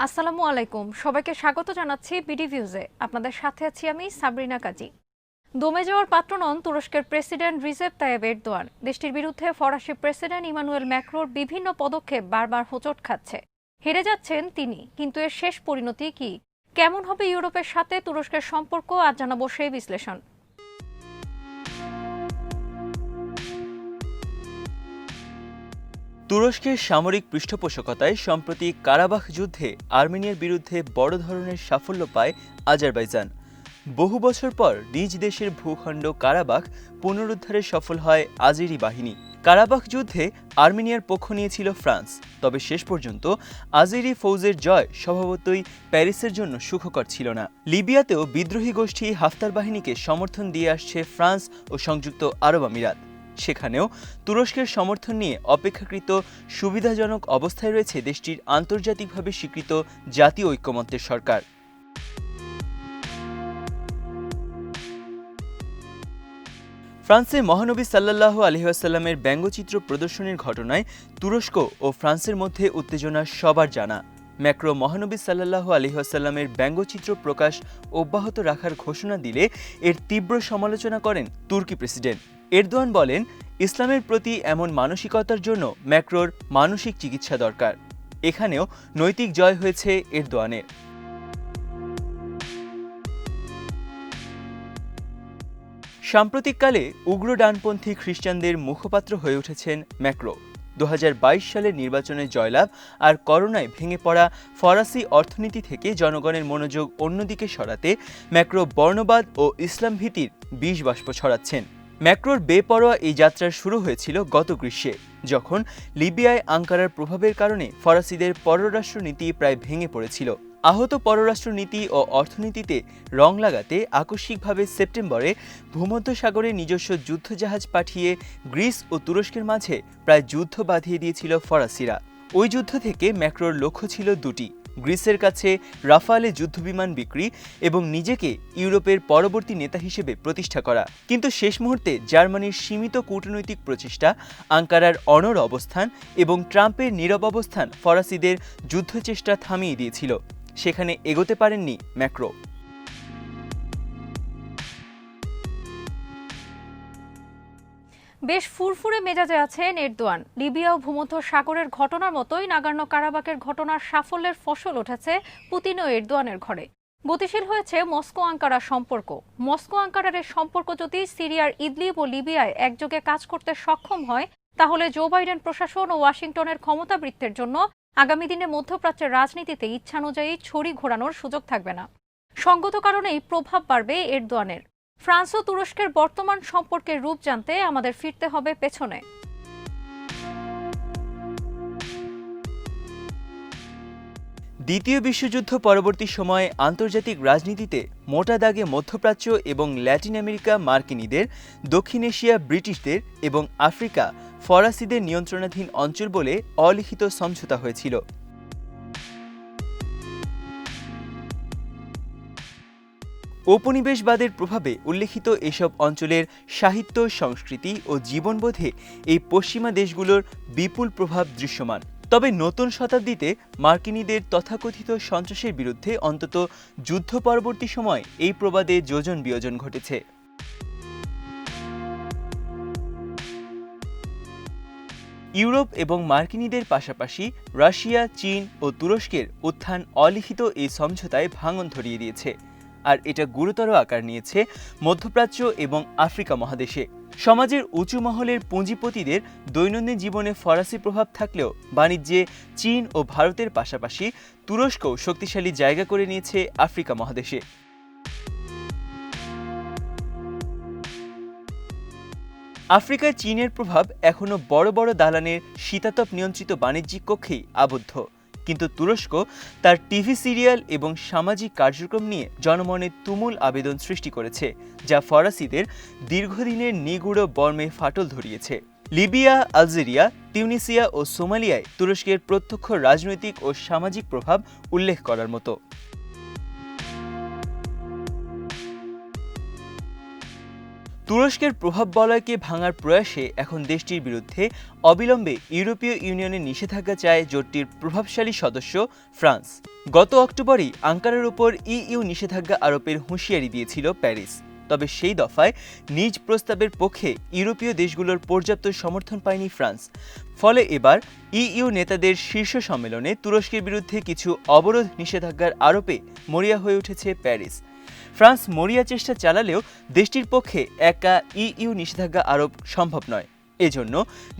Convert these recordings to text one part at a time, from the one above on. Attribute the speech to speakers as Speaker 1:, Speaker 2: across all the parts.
Speaker 1: আসসালামু আলাইকুম, সবাইকে স্বাগত জানাচ্ছি বিডি ভিউজে। আপনাদের সাথে আছি আমি সাবরিনা কাজী। দমে যাওয়ার পাত্র নন তুরস্কের প্রেসিডেন্ট রিসেপ তাইয়েপ এরদোয়ান। দেশটির বিরুদ্ধে ফরাসি প্রেসিডেন্ট ইমানুয়েল ম্যাক্রোর বিভিন্ন পদক্ষেপ বারবার হোঁচট খাচ্ছে। হেরে যাচ্ছেন তিনি, কিন্তু এর শেষ পরিণতি কি? কেমন হবে ইউরোপের সাথে তুরস্কের সম্পর্ক? আজ জানাবো সেই বিশ্লেষণ।
Speaker 2: তুরস্কের সামরিক পৃষ্ঠপোষকতায় সম্প্রতি কারাবাখ যুদ্ধে আর্মেনিয়ার বিরুদ্ধে বড় ধরনের সাফল্য পায় আজারবাইজান। বহু বছর পর নিজ দেশের ভূখণ্ড কারাবাখ পুনরুদ্ধারে সফল হয় আজেরি বাহিনী। কারাবাখ যুদ্ধে আর্মেনিয়ার পক্ষ নিয়েছিল ফ্রান্স, তবে শেষ পর্যন্ত আজেরি ফৌজের জয় স্বভাবতই প্যারিসের জন্য সুখকর ছিল না। লিবিয়াতেও বিদ্রোহী গোষ্ঠী হাফতার বাহিনীকে সমর্থন দিয়ে আসছে ফ্রান্স ও সংযুক্ত আরব আমিরাত। সেখানেও তুরস্কের সমর্থন নিয়ে অপেক্ষাকৃত সুবিধাজনক অবস্থায় রয়েছে দেশটির আন্তর্জাতিকভাবে স্বীকৃত জাতীয় ঐক্যমত্যের সরকার। ফ্রান্সে মহানবী সাল্লাল্লাহু আলাইহি ওয়াসাল্লামের ব্যঙ্গচিত্র প্রদর্শনীর ঘটনায় তুরস্ক ও ফ্রান্সের মধ্যে উত্তেজনা সবার জানা। ম্যাক্রো মহানবী সাল্লাল্লাহু আলাইহি ওয়াসাল্লামের ব্যঙ্গচিত্র প্রকাশ অব্যাহত রাখার ঘোষণা দিলে এর তীব্র সমালোচনা করেন তুর্কি প্রেসিডেন্ট। এরদোয়ান বলেন, ইসলামের প্রতি এমন মানসিকতার জন্য ম্যাক্রোর মানসিক চিকিৎসা দরকার। এখানেও নৈতিক জয় হয়েছে এরদোয়ানের। সাম্প্রতিককালে উগ্র ডানপন্থী খ্রিস্টানদের মুখপাত্র হয়ে উঠেছেন ম্যাক্রো। 2022 সালের নির্বাচনে জয়লাভ আর করোনায় ভেঙে পড়া ফরাসি অর্থনীতি থেকে জনগণের মনোযোগ অন্যদিকে সরাতে ম্যাক্রো বর্ণবাদ ও ইসলাম ভীতির বিষ বাষ্প ছড়াচ্ছেন। ম্যাক্রোর বেপরোয়া এই যাত্রা শুরু হয়েছিল গত গ্রীষ্মে, যখন লিবিয়ায় আঙ্কারার প্রভাবের কারণে ফরাসিদের পররাষ্ট্রনীতি প্রায় ভেঙে পড়েছিল। আহত পররাষ্ট্রনীতি ও অর্থনীতিতে রং লাগাতে আকস্মিকভাবে সেপ্টেম্বরে ভূমধ্যসাগরে নিজস্ব যুদ্ধজাহাজ পাঠিয়ে গ্রিস ও তুরস্কের মাঝে প্রায় যুদ্ধ বাঁধিয়ে দিয়েছিল ফরাসিরা। ওই যুদ্ধ থেকে ম্যাক্রোর লক্ষ্য ছিল দুটি: গ্রিসের কাছে রাফালে যুদ্ধবিমান বিক্রি এবং নিজেকে ইউরোপের পরবর্তী নেতা হিসেবে প্রতিষ্ঠা করা। কিন্তু শেষ মুহূর্তে জার্মানির সীমিত কূটনৈতিক প্রচেষ্টা, আঙ্কারার অনড় অবস্থান এবং ট্রাম্পের নীরব অবস্থান ফরাসিদের যুদ্ধচেষ্টা থামিয়ে দিয়েছিল। সেখানে এগোতে পারেননি ম্যাক্রো।
Speaker 1: বেশ ফুরফুরে মেজাজে আছেন এরদোয়ান। লিবিয়া ও ভূমধ্য সাগরের ঘটনার মতোই নাগর্নো কারাবাখের ঘটনার সাফল্যের ফসল উঠেছে পুতিন ও এরদোয়ানের ঘরে। গতিশীল হয়েছে মস্কো আঙ্কারা সম্পর্ক। মস্কো আঙ্কারার এই সম্পর্ক যদি সিরিয়ার ইদলিব ও লিবিয়ায় একযোগে কাজ করতে সক্ষম হয়, তাহলে জো বাইডেন প্রশাসন ও ওয়াশিংটনের ক্ষমতাবৃত্তের জন্য আগামী দিনে মধ্যপ্রাচ্যের রাজনীতিতে ইচ্ছানুযায়ী ছড়ি ঘোরানোর সুযোগ থাকবে না। সঙ্গত কারণেই প্রভাব বাড়বে এরদোয়ানের। ফ্রান্স ও তুরস্কের বর্তমান সম্পর্কের রূপ জানতে আমাদের ফিরতে হবে পেছনে।
Speaker 2: দ্বিতীয় বিশ্বযুদ্ধ পরবর্তী সময়ে আন্তর্জাতিক রাজনীতিতে মোটা দাগে মধ্যপ্রাচ্য এবং ল্যাটিন আমেরিকা মার্কিনীদের, দক্ষিণ এশিয়া ব্রিটিশদের এবং আফ্রিকা ফরাসিদের নিয়ন্ত্রণাধীন অঞ্চল বলে অলিখিত সমঝোতা হয়েছিল। ঔপনিবেশবাদের প্রভাবে উল্লেখিত এসব অঞ্চলের সাহিত্য, সংস্কৃতি ও জীবনবোধে এই পশ্চিমা দেশগুলোর বিপুল প্রভাব দৃশ্যমান। তবে নতুন শতাব্দীতে মার্কিনীদের তথাকথিত সন্ত্রাসের বিরুদ্ধে অন্তত যুদ্ধ পরবর্তী সময় এই প্রবাদে যোজন বিয়োজন ঘটেছে। ইউরোপ এবং মার্কিনীদের পাশাপাশি রাশিয়া, চীন ও তুরস্কের উত্থান অলিখিত এই সমঝোতায় ভাঙন ধরিয়ে দিয়েছে। আর এটা গুরুতর আকার নিয়েছে মধ্যপ্রাচ্য এবং আফ্রিকা মহাদেশে। সমাজের উঁচু মহলের পুঁজিপতিদের দৈনন্দিন জীবনে ফরাসি প্রভাব থাকলেও বাণিজ্যে চীন ও ভারতের পাশাপাশি তুরস্কও শক্তিশালী জায়গা করে নিয়েছে আফ্রিকা মহাদেশে। আফ্রিকায় চীনের প্রভাব এখনও বড় বড় দালানের শীতাতপ নিয়ন্ত্রিত বাণিজ্যিক কক্ষেই আবদ্ধ। কিন্তু তুরস্ক তার টিভি সিরিয়াল এবং সামাজিক কার্যক্রম নিয়ে জনমনে তুমুল আবেদন সৃষ্টি করেছে, যা ফরাসিদের দীর্ঘদিনের নিগূঢ় বর্মে ফাটল ধরিয়েছে। লিবিয়া, আলজেরিয়া, তিউনিসিয়া ও সোমালিয়ায় তুরস্কের প্রত্যক্ষ রাজনৈতিক ও সামাজিক প্রভাব উল্লেখ করার মতো। তুরস্কের প্রভাব বলয়কে ভাঙার প্রয়াসে এখন দেশটির বিরুদ্ধে অবিলম্বে ইউরোপীয় ইউনিয়নের নিষেধাজ্ঞা চায় জোটটির প্রভাবশালী সদস্য ফ্রান্স। গত অক্টোবরেই আঙ্কারার উপর ইইউ নিষেধাজ্ঞা আরোপের হুঁশিয়ারি দিয়েছিল প্যারিস। তবে সেই দফায় নিজ প্রস্তাবের পক্ষে ইউরোপীয় দেশগুলোর পর্যাপ্ত সমর্থন পায়নি ফ্রান্স। ফলে এবার ইইউ নেতাদের শীর্ষ সম্মেলনে তুরস্কের বিরুদ্ধে কিছু অবরোধ নিষেধাজ্ঞার আরোপে মরিয়া হয়ে উঠেছে প্যারিস। ফ্রান্স মরিয়া চেষ্টা চালালেও দেশটির পক্ষে একা ইইউ নিষেধাজ্ঞা আরোপ সম্ভব নয়। এজন্য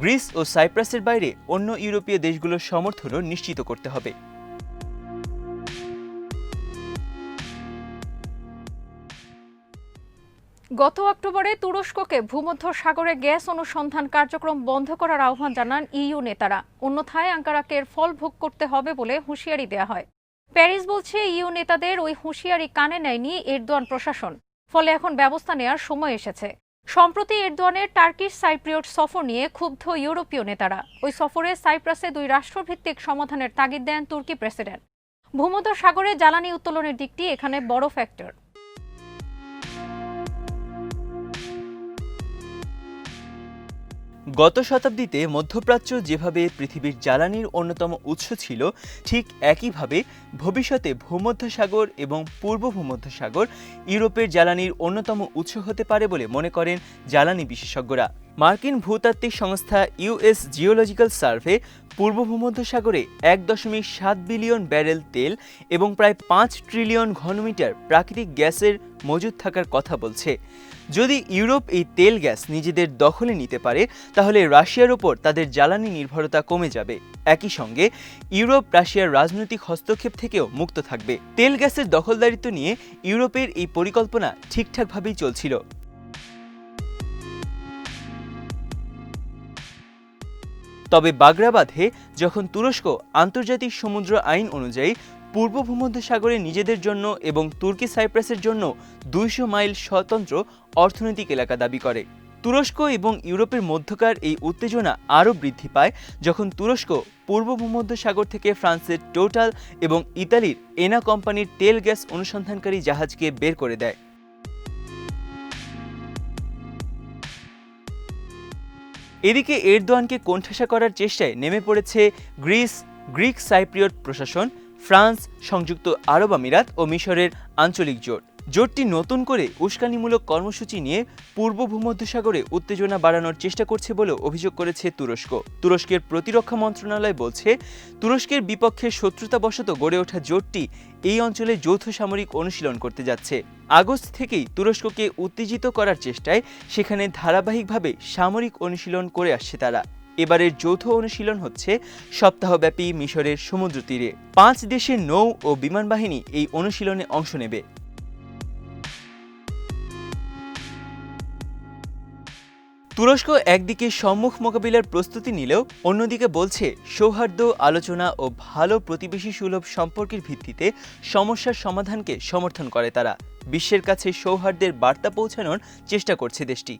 Speaker 2: গ্রিস ও সাইপ্রাসের বাইরে অন্য ইউরোপীয় দেশগুলোর সমর্থনও নিশ্চিত করতে হবে।
Speaker 1: গত অক্টোবরে তুরস্ককে ভূমধ্য সাগরে গ্যাস অনুসন্ধান কার্যক্রম বন্ধ করার আহ্বান জানান ইইউ নেতারা। অন্যথায় আঙ্কারাকে এর ফল ভোগ করতে হবে বলে হুঁশিয়ারি দেওয়া হয়। প্যারিস বলছে ইইউ নেতাদের ওই হুঁশিয়ারি কানে নেয়নি এরদোয়ান প্রশাসন, ফলে এখন ব্যবস্থা নেওয়ার সময় এসেছে। সম্প্রতি এরদোয়ানের টার্কিশ সাইপ্রিয়ট সফর নিয়ে ক্ষুব্ধ ইউরোপীয় নেতারা। ওই সফরে সাইপ্রাসে 2 রাষ্ট্রভিত্তিক সমাধানের তাগিদ দেন তুর্কি প্রেসিডেন্ট। ভূমধ্য সাগরে জ্বালানি উত্তোলনের দিকটি এখানে বড় ফ্যাক্টর।
Speaker 2: গত শতাব্দীতে মধ্যপ্রাচ্য যেভাবে পৃথিবীর জ্বালানির অন্যতম উৎস ছিল, ঠিক একইভাবে ভবিষ্যতে ভূমধ্যসাগর এবং পূর্ব ভূমধ্যসাগর ইউরোপের জ্বালানির অন্যতম উৎস হতে পারে বলে মনে করেন জ্বালানি বিশেষজ্ঞরা। মার্কিন ভূতাত্ত্বিক সংস্থা ইউএস জিওলজিক্যাল সার্ভে পূর্ব ভূমধ্যসাগরে 1.7 বিলিয়ন ব্যারেল তেল এবং প্রায় 5 ট্রিলিয়ন ঘনমিটার প্রাকৃতিক গ্যাসের মজুদ থাকার কথা বলছে। যদি ইউরোপ এই তেল গ্যাস নিজেদের দখলে নিতে পারে, তাহলে রাশিয়ার উপর তাদের জ্বালানি নির্ভরতা কমে যাবে। একই সঙ্গে ইউরোপ রাশিয়ার রাজনৈতিক হস্তক্ষেপ থেকেও মুক্ত থাকবে। তেল গ্যাসের দখলদারিত্ব নিয়ে ইউরোপের এই পরিকল্পনা ঠিকঠাকভাবেই চলছিল। তবে বাগড়া বাঁধে যখন তুরস্ক আন্তর্জাতিক সমুদ্র আইন অনুযায়ী পূর্ব ভূমধ্যসাগরে নিজেদের জন্য এবং তুর্কি সাইপ্রাসের জন্য 200 মাইল স্বতন্ত্র অর্থনৈতিক এলাকা দাবি করে। তুরস্ক এবং ইউরোপের মধ্যকার এই উত্তেজনা আরও বৃদ্ধি পায় যখন তুরস্ক পূর্ব ভূমধ্যসাগর থেকে ফ্রান্সের টোটাল এবং ইতালির এনা কোম্পানির তেল গ্যাস অনুসন্ধানকারী জাহাজকে বের করে দেয়। এদিকে এরদোয়ানকে কোণঠাসা করার চেষ্টায় নেমে পড়েছে গ্রিক সাইপ্রিয়ট প্রশাসন, ফ্রান্স, সংযুক্ত আরব আমিরাত ও মিশরের আঞ্চলিক জোটটি নতুন করে উস্কানিমূলক কর্মসূচি নিয়ে পূর্ব ভূমধ্যসাগরে উত্তেজনা বাড়ানোর চেষ্টা করছে বলে অভিযোগ করেছে তুরস্ক। তুরস্কের প্রতিরক্ষা মন্ত্রণালয় বলছে, তুরস্কের বিপক্ষে শত্রুতাবশত গড়ে ওঠা জোটটি এই অঞ্চলে যৌথ সামরিক অনুশীলন করতে যাচ্ছে। আগস্ট থেকেই তুরস্ককে উত্তেজিত করার চেষ্টায় সেখানে ধারাবাহিকভাবে সামরিক অনুশীলন করে আসছে তারা। এবারের যৌথ অনুশীলন হচ্ছে সপ্তাহব্যাপী মিশরের সমুদ্র তীরে। 5 দেশের নৌ ও বিমান বাহিনী এই অনুশীলনে অংশ নেবে। তুরস্ক একদিকে সম্মুখ মোকাবিলার প্রস্তুতি নিলেও অন্যদিকে বলছে সৌহার্দ্য, আলোচনা ও ভালো প্রতিবেশী সুলভ সম্পর্কের ভিত্তিতে সমস্যার সমাধানকে সমর্থন করে তারা। বিশ্বের কাছে সৌহার্দ্যের বার্তা পৌঁছানোর চেষ্টা করছে দেশটি।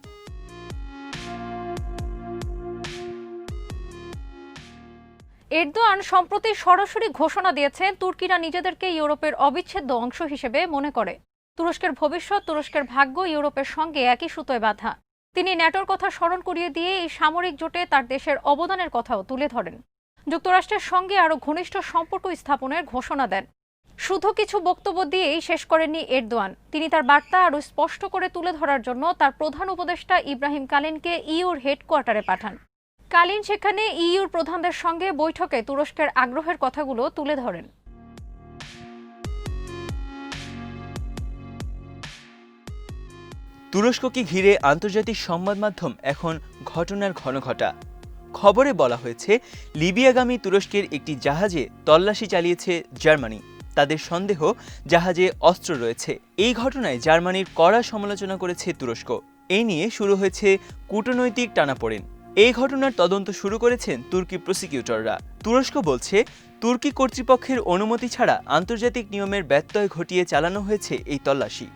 Speaker 1: এরদোয়ান সম্প্রতি সরাসরি ঘোষণা দিয়েছেন তুর্কিরা নিজেদেরকে ইউরোপের অবিচ্ছেদ্য অংশ হিসেবে মনে করে। তুরস্কের ভবিষ্যৎ, তুরস্কের ভাগ্য ইউরোপের সঙ্গে একই সুতোয় বাঁধা। তিনি ন্যাটোর কথা স্মরণ করিয়ে দিয়ে এই সামরিক জোটে তার দেশের অবদানের কথাও তুলে ধরেন। যুক্তরাষ্ট্রের সঙ্গে আরও ঘনিষ্ঠ সম্পর্ক স্থাপনের ঘোষণা দেন। শুধু কিছু বক্তব্য দিয়েই শেষ করেননি এরদোয়ান। তিনি তার বার্তা আরও স্পষ্ট করে তুলে ধরার জন্য তার প্রধান উপদেষ্টা ইব্রাহিম কালিনকে ইইউর হেডকোয়ার্টারে পাঠান। কালিন সেখানে ইইউর প্রধানদের সঙ্গে বৈঠকে তুরস্কের আগ্রহের কথাগুলো তুলে ধরেন।
Speaker 2: তুরস্ককে ঘিরে আন্তর্জাতিক সংবাদ মাধ্যম এখন ঘটনার ঘনঘটা। খবরে বলা হয়েছে, লিবিয়াগামী তুরস্কের একটি জাহাজে তল্লাশি চালিয়েছে জার্মানি। তাদের সন্দেহ জাহাজে অস্ত্র রয়েছে। এই ঘটনায় জার্মানির কড়া সমালোচনা করেছে তুরস্ক। এই নিয়ে শুরু হয়েছে কূটনৈতিক টানাপোড়েন। এই ঘটনার তদন্ত শুরু করেছেন তুর্কি প্রসিকিউটররা। তুরস্ক বলছে, তুর্কি কর্তৃপক্ষের অনুমতি ছাড়া আন্তর্জাতিক নিয়মের ব্যত্যয় ঘটিয়ে চালানো হয়েছে এই তল্লাশি।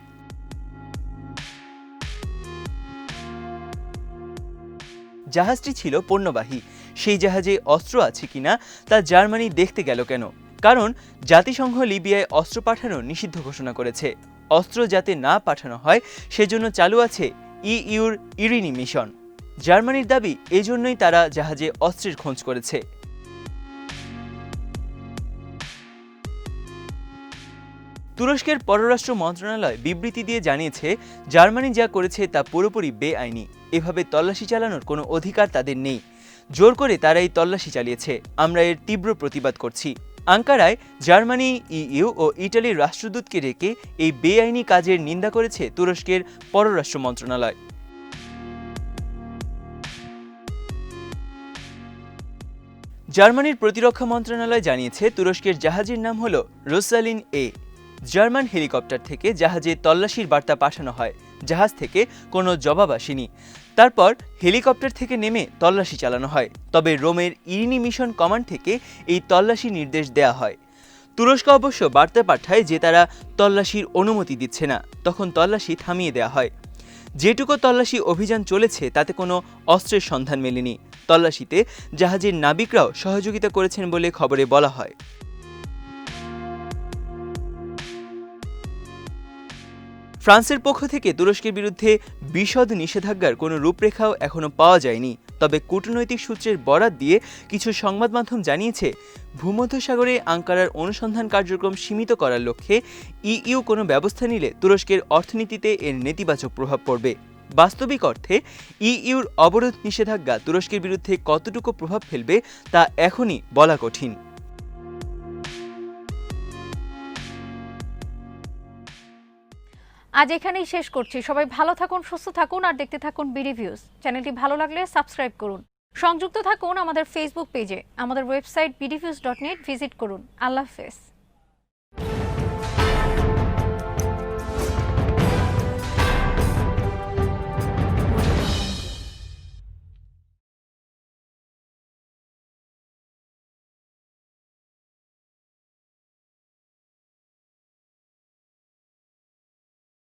Speaker 2: জাহাজটি ছিল পণ্যবাহী। সেই জাহাজে অস্ত্র আছে কিনা তা জার্মানি দেখতে গেল কেন? কারণ জাতিসংঘ লিবিয়ায় অস্ত্র পাঠানো নিষিদ্ধ ঘোষণা করেছে। অস্ত্র যাতে না পাঠানো হয় সেজন্য চালু আছে ইইউর ইরিনি মিশন। জার্মানির দাবি এজন্যই তারা জাহাজে অস্ত্রের খোঁজ করেছে। তুরস্কের পররাষ্ট্র মন্ত্রণালয় বিবৃতি দিয়ে জানিয়েছে, জার্মানি যা করেছে তা পুরোপুরি বেআইনি। এভাবে তল্লাশি চালানোর কোনো অধিকার তাদের নেই। জোর করে তারা এই তল্লাশি চালিয়েছে। আমরা এর তীব্র প্রতিবাদ করছি। আঙ্কারায় জার্মানি, ইইউ ও ইটালির রাষ্ট্রদূতকে ডেকে এই বেআইনি কাজের নিন্দা করেছে তুরস্কের পররাষ্ট্র মন্ত্রণালয়। জার্মানির প্রতিরক্ষা মন্ত্রণালয় জানিয়েছে, তুরস্কের জাহাজের নাম হল রোসালিন এ। জার্মান হেলিকপ্টার থেকে জাহাজে তল্লাশির বার্তা পাঠানো হয়। জাহাজ থেকে কোনো জবাব আসেনি। তারপর হেলিকপ্টার থেকে নেমে তল্লাশি চালানো হয়। তবে রোমের ইরিনি মিশন কমান্ড থেকে এই তল্লাশি নির্দেশ দেয়া হয়। তুরস্ক অবশ্য বার্তা পাঠায় যে তারা তল্লাশির অনুমতি দিচ্ছে না। তখন তল্লাশি থামিয়ে দেয়া হয়। যেটুকু তল্লাশি অভিযান চলেছে তাতে কোনো অস্ত্রের সন্ধান মেলেনি। তল্লাশিতে জাহাজের নাবিকরাও সহযোগিতা করেছেন বলে খবরে বলা হয়। ফ্রান্সের পক্ষ থেকে তুরস্কের বিরুদ্ধে বিশদ নিষেধাজ্ঞার কোনো রূপরেখাও এখনও পাওয়া যায়নি। তবে কূটনৈতিক সূত্রের বরাত দিয়ে কিছু সংবাদ মাধ্যম জানিয়েছে, ভূমধ্যসাগরে আঙ্কারার অনুসন্ধান কার্যক্রম সীমিত করার লক্ষ্যে ইইউ কোনো ব্যবস্থা নিলে তুরস্কের অর্থনীতিতে এর নেতিবাচক প্রভাব পড়বে। বাস্তবিক অর্থে ইইউর অবরোধ নিষেধাজ্ঞা তুরস্কের বিরুদ্ধে কতটুকু প্রভাব ফেলবে তা এখনই বলা কঠিন।
Speaker 1: আজ এখানেই শেষ করছি। সবাই ভালো থাকুন, সুস্থ থাকুন আর দেখতে থাকুন বিডি ভিউজ। চ্যানেলটি ভালো লাগলে সাবস্ক্রাইব করুন। সংযুক্ত থাকুন আমাদের ফেসবুক পেজে। আমাদের ওয়েবসাইট bdviews.net ভিজিট করুন। আল্লাহ হাফেজ।